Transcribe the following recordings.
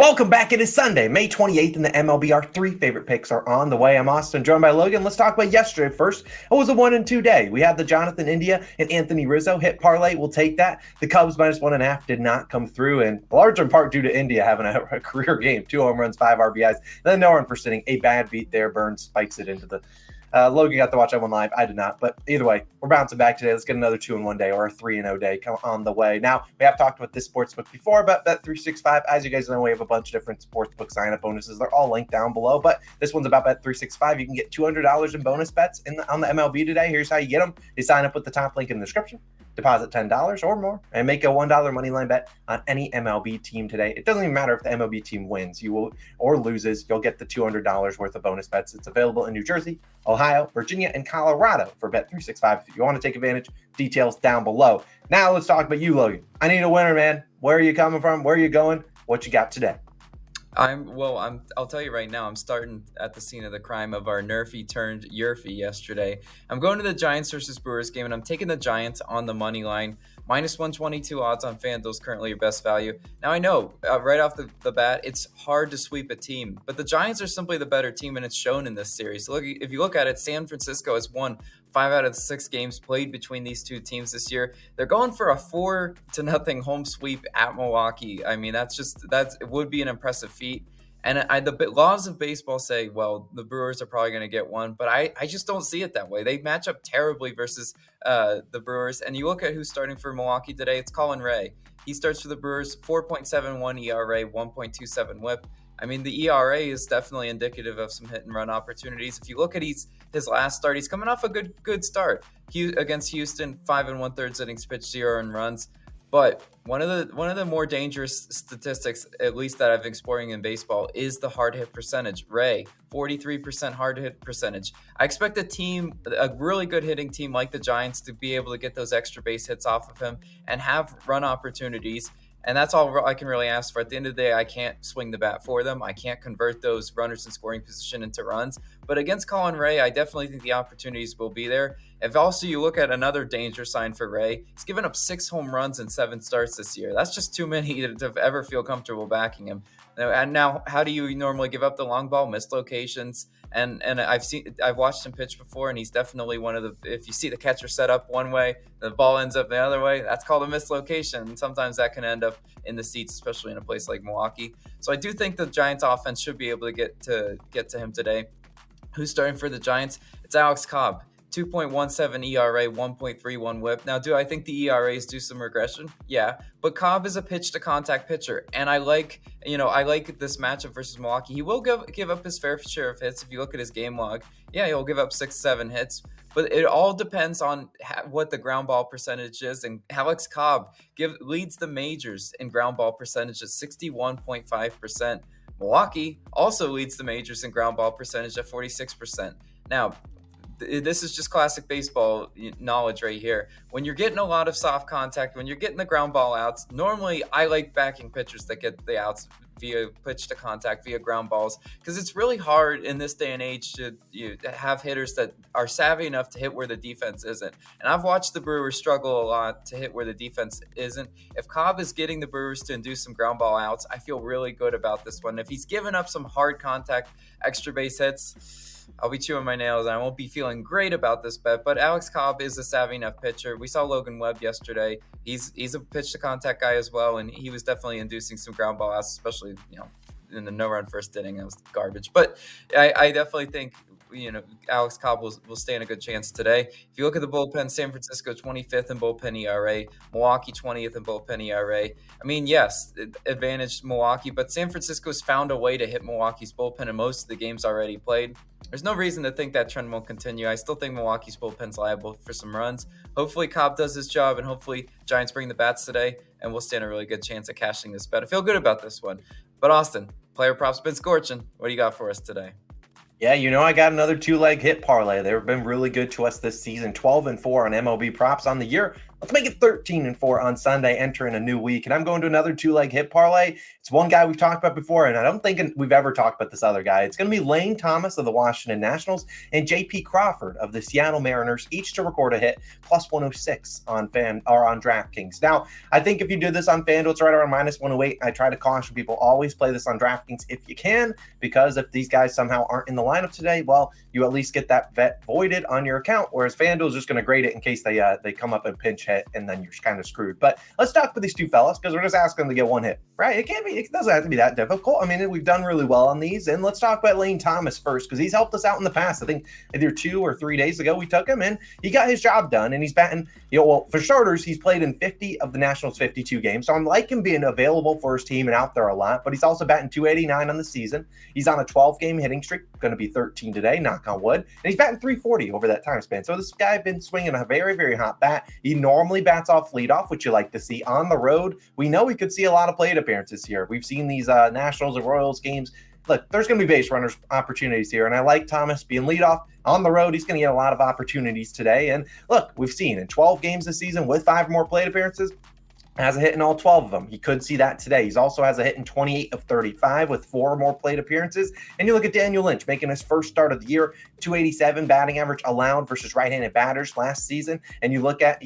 Welcome back. It is Sunday, May 28th, and the MLB. Our three favorite picks are on the way. I'm Austin, joined by Logan. Let's talk about yesterday first. It was a 1-2 day. We had the Jonathan India and Anthony Rizzo hit parlay. We'll take that. The Cubs -1.5 did not come through, and large in part due to India having a career game. 2 home runs, 5 RBIs. And then no run for sitting. A bad beat there. Burns spikes it into the Logan got to watch that one live. I did not. But either way, we're bouncing back today. Let's get another 2-1 day or a 3-0 day on the way. Now, we have talked about this sportsbook before, but Bet365, as you guys know, we have a bunch of different sportsbook sign-up bonuses. They're all linked down below, but this one's about Bet365. You can get $200 in bonus bets on the MLB today. Here's how you get them. You sign up with the top link in the description. Deposit $10 or more and make a $1 money line bet on any MLB team today. It doesn't even matter if the MLB team wins or loses. You'll get the $200 worth of bonus bets. It's available in New Jersey, Ohio, Virginia, and Colorado for Bet365. If you want to take advantage, details down below. Now let's talk about you, Logan. I need a winner, man. Where are you coming from? Where are you going? What you got today? I'll tell you right now, I'm starting at the scene of the crime of our Nerfy turned Yerfy yesterday. I'm going to the Giants versus Brewers game, and I'm taking the Giants on the money line. -122 odds on FanDuel is currently your best value. Now, I know right off the bat, it's hard to sweep a team, but the Giants are simply the better team, and it's shown in this series. Look, if you look at it, San Francisco has won 5 out of the 6 games played between these two teams this year. They're going for a 4-0 home sweep at Milwaukee. I mean, it would be an impressive feat. And the laws of baseball say, well, the Brewers are probably going to get one, but I just don't see it that way. They match up terribly versus the Brewers. And you look at who's starting for Milwaukee today, it's Colin Ray. He starts for the Brewers, 4.71 ERA, 1.27 WHIP. I mean, the ERA is definitely indicative of some hit and run opportunities. If you look at his last start, he's coming off a good start. Against Houston, 5 1/3 innings pitched, 0 earned runs. But one of the more dangerous statistics, at least that I've been exploring in baseball, is the hard hit percentage. Ray, 43% hard hit percentage. I expect a really good hitting team like the Giants to be able to get those extra base hits off of him and have run opportunities. And that's all I can really ask for. At the end of the day, I can't swing the bat for them. I can't convert those runners in scoring position into runs. But against Colin Ray, I definitely think the opportunities will be there. If also you look at another danger sign for Ray, he's given up 6 home runs in 7 starts this year. That's just too many to ever feel comfortable backing him. And now, how do you normally give up the long ball? Missed locations. And I've watched him pitch before, and he's definitely one of the. If you see the catcher set up one way, the ball ends up the other way. That's called a missed location, and sometimes that can end up in the seats, especially in a place like Milwaukee. So I do think the Giants' offense should be able to get to him today. Who's starting for the Giants? It's Alex Cobb. 2.17 ERA, 1.31 WHIP. Now, do I think the ERAs do some regression? Yeah, but Cobb is a pitch-to-contact pitcher, and I like this matchup versus Milwaukee. He will give up his fair share of hits. If you look at his game log, yeah, he'll give up 6-7 hits, but it all depends on what the ground ball percentage is. And Alex Cobb leads the majors in ground ball percentage at 61.5%. Milwaukee also leads the majors in ground ball percentage at 46%. Now, this is just classic baseball knowledge right here. When you're getting a lot of soft contact, when you're getting the ground ball outs, normally I like backing pitchers that get the outs via pitch to contact, via ground balls, because it's really hard in this day and age to have hitters that are savvy enough to hit where the defense isn't. And I've watched the Brewers struggle a lot to hit where the defense isn't. If Cobb is getting the Brewers to induce some ground ball outs, I feel really good about this one. If he's giving up some hard contact, extra base hits, I'll be chewing my nails and I won't be feeling great about this bet, but Alex Cobb is a savvy enough pitcher. We saw Logan Webb yesterday. He's a pitch to contact guy as well, and he was definitely inducing some ground ball outs, especially in the no run first inning. That was garbage. But I definitely think Alex Cobb will stand a good chance today. If you look at the bullpen, San Francisco 25th in bullpen ERA, Milwaukee 20th in bullpen ERA. I mean, yes, advantage Milwaukee, but San Francisco's found a way to hit Milwaukee's bullpen in most of the games already played. There's no reason to think that trend won't continue. I still think Milwaukee's bullpen's liable for some runs. Hopefully Cobb does his job, and hopefully Giants bring the bats today, and we'll stand a really good chance at cashing this bet. I feel good about this one. But Austin, player props been scorching. What do you got for us today? Yeah, I got another 2-leg hit parlay. They've been really good to us this season. 12-4 on MLB props on the year. Let's make it 13-4 on Sunday, entering a new week. And I'm going to another two-leg hit parlay. It's one guy we've talked about before, and I don't think we've ever talked about this other guy. It's going to be Lane Thomas of the Washington Nationals and J.P. Crawford of the Seattle Mariners, each to record a hit, plus 106 on DraftKings. Now, I think if you do this on FanDuel, it's right around minus 108. I try to caution people, always play this on DraftKings if you can, because if these guys somehow aren't in the lineup today, well, you at least get that bet voided on your account, whereas FanDuel is just going to grade it in case they come up and pinch hit, and then you're kind of screwed. But let's talk with these two fellas, because we're just asking them to get one hit, right? It doesn't have to be that difficult. I mean, we've done really well on these, and let's talk about Lane Thomas first, because he's helped us out in the past. I think either 2 or 3 days ago we took him, and he got his job done, and he's batting, well, for starters, he's played in 50 of the Nationals' 52 games, so I'm like him being available for his team and out there a lot, but he's also batting 289 on the season. He's on a 12-game hitting streak, going to be 13 today, knock on wood, and he's batting 340 over that time span. So this guy been swinging a very, very hot bat. He normally bats off leadoff, which you like to see. On the road, we know we could see a lot of plate appearances here. We've seen these Nationals and Royals games. Look, there's going to be base runners opportunities here, and I like Thomas being leadoff. On the road, he's going to get a lot of opportunities today. And look, we've seen in 12 games this season with 5 more plate appearances, has a hit in all 12 of them. He could see that today. He's also has a hit in 28 of 35 with 4 more plate appearances. And you look at Daniel Lynch making his first start of the year, 287 batting average allowed versus right-handed batters last season. And you look at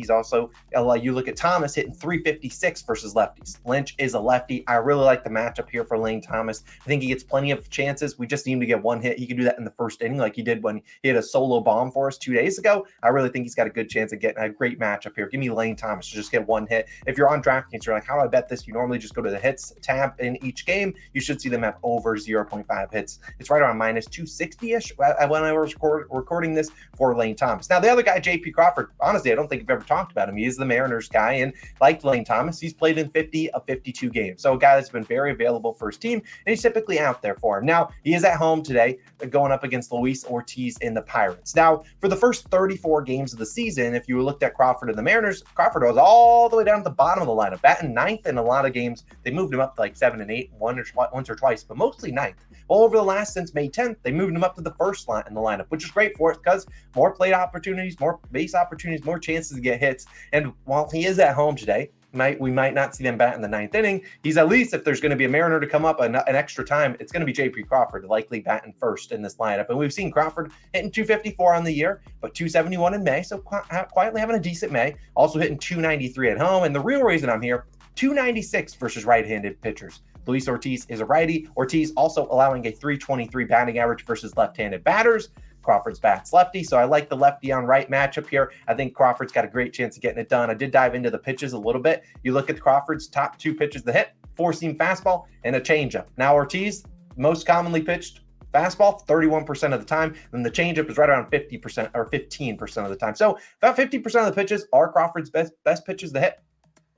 Thomas hitting 356 versus lefties. Lynch is a lefty. I really like the matchup here for Lane Thomas. I think he gets plenty of chances. We just need him to get one hit. He can do that in the first inning like he did when he hit a solo bomb for us 2 days ago. I really think he's got a good chance of getting a great matchup here. Give me Lane Thomas to just get one hit. If you're on DraftKings, you're like, how do I bet this? You normally just go to the hits tab in each game. You should see them have over 0.5 hits. It's right around minus 260-ish when I was recording this for Lane Thomas. Now, the other guy, J.P. Crawford, honestly, I don't think I've ever talked about him. He is the Mariners guy, and like Lane Thomas, he's played in 50 of 52 games. So a guy that's been very available for his team, and he's typically out there for him. Now, he is at home today, going up against Luis Ortiz in the Pirates. Now, for the first 34 games of the season, if you looked at Crawford and the Mariners, Crawford was all the way down at the bottom of the lineup, batting ninth in a lot of games. They moved him up to like 7 and 8 once or twice, but mostly ninth. Well, over the last since May 10th, they moved him up to the first line in the lineup, which is great for us because more plate opportunities, more base opportunities, more chances to get hits. And while he is at home today, we might not see them bat in the ninth inning. He's at least, if there's going to be a Mariner to come up an extra time, it's going to be J.P. Crawford, likely batting first in this lineup. And we've seen Crawford hitting 254 on the year, but 271 in May, so quietly having a decent May. Also hitting 293 at home. And the real reason I'm here, 296 versus right-handed pitchers. Luis Ortiz is a righty. Ortiz also allowing a 323 batting average versus left-handed batters. Crawford's bats lefty, so I like the lefty on right matchup here. I think Crawford's got a great chance of getting it done. I did dive into the pitches a little bit. You look at Crawford's top 2 pitches to hit, 4-seam fastball and a changeup. Now Ortiz, most commonly pitched fastball 31% of the time, and the changeup is right around 50% or 15% of the time. So about 50% of the pitches are Crawford's best pitches to hit.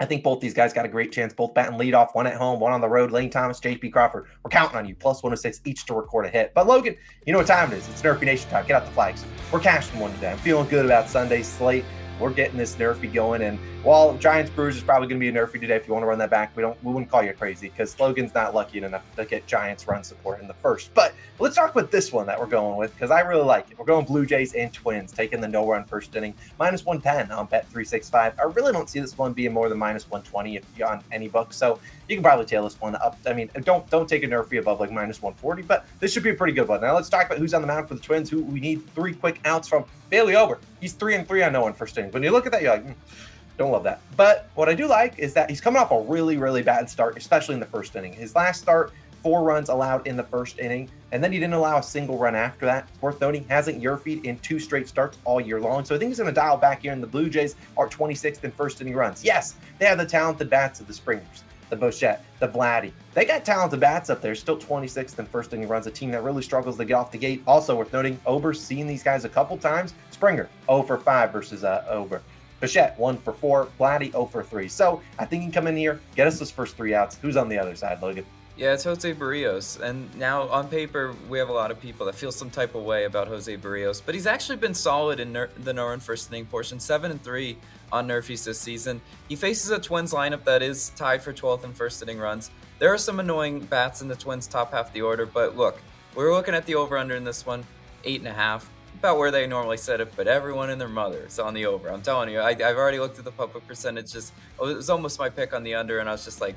I think both these guys got a great chance, both batting leadoff, one at home, one on the road. Lane Thomas, J.P. Crawford. We're counting on you, plus 106 each to record a hit. But Logan, you know what time it is. It's Nerfy Nation time. Get out the flags. We're cashing one today. I'm feeling good about Sunday's slate. We're getting this Nerfy going. And while Giants Brewers is probably going to be a Nerfy today, if you want to run that back, we wouldn't call you crazy because Logan's not lucky enough to get Giants run support in the first. But let's talk about this one that we're going with because I really like it. We're going Blue Jays and Twins, taking the no-run first inning, minus 110 on Bet365. I really don't see this one being more than minus 120 if you're on any book. So you can probably tail this one up. I mean, don't take a Nerfy above like minus 140, but this should be a pretty good one. Now let's talk about who's on the mound for the Twins, who we need 3 quick outs from. Bailey Ober. He's 3-3 on no-one first inning. When you look at that, you're like, don't love that. But what I do like is that he's coming off a really, really bad start, especially in the first inning. His last start, 4 runs allowed in the first inning, and then he didn't allow a single run after that. It's worth noting, hasn't Yurfeed in 2 straight starts all year long. So I think he's going to dial back here, and the Blue Jays are 26th in first inning runs. Yes, they have the talented bats of the Springers, the Bichette, the Vladdy. They got talented bats up there, still 26th in first inning runs, a team that really struggles to get off the gate. Also worth noting, Ober's seen these guys a couple times. Springer, 0 for 5 versus Ober. Bichette, 1 for 4. Vladdy, 0 for 3. So I think he can come in here, get us those first 3 outs. Who's on the other side, Logan? Yeah, it's Jose Barrios. And now on paper, we have a lot of people that feel some type of way about Jose Barrios, but he's actually been solid in the no-run first inning portion, 7-3 on Nerfies this season. He faces a Twins lineup that is tied for 12th in first inning runs. There are some annoying bats in the Twins top half of the order, but look, we're looking at the over-under in this one, 8.5. about where they normally set it, but everyone and their mother is on the over. I'm telling you, I've already looked at the public percentages. It was almost my pick on the under, and I was just like,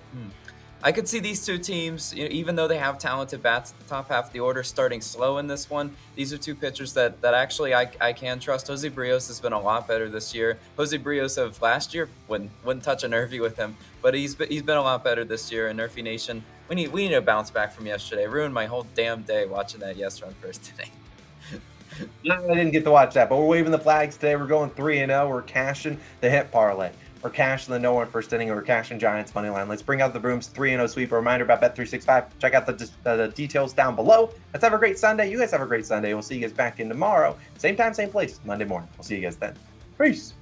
I could see these two teams, even though they have talented bats at the top half of the order, starting slow in this one. These are two pitchers that actually I can trust. Jose Brios has been a lot better this year. Jose Brios of last year wouldn't touch a Nerfy with him, but he's been a lot better this year. And Nerfy Nation, we need a bounce back from yesterday. Ruined my whole damn day watching that yes run first today. I didn't get to watch that, but we're waving the flags today. We're going 3-0. We're cashing the hit parlay. We're cashing the no one first inning, and we're cashing Giants money line. Let's bring out the brooms. 3-0 sweep. A reminder about Bet365. Check out the details down below. Let's have a great Sunday. You guys have a great Sunday. We'll see you guys back in tomorrow. Same time, same place, Monday morning. We'll see you guys then. Peace.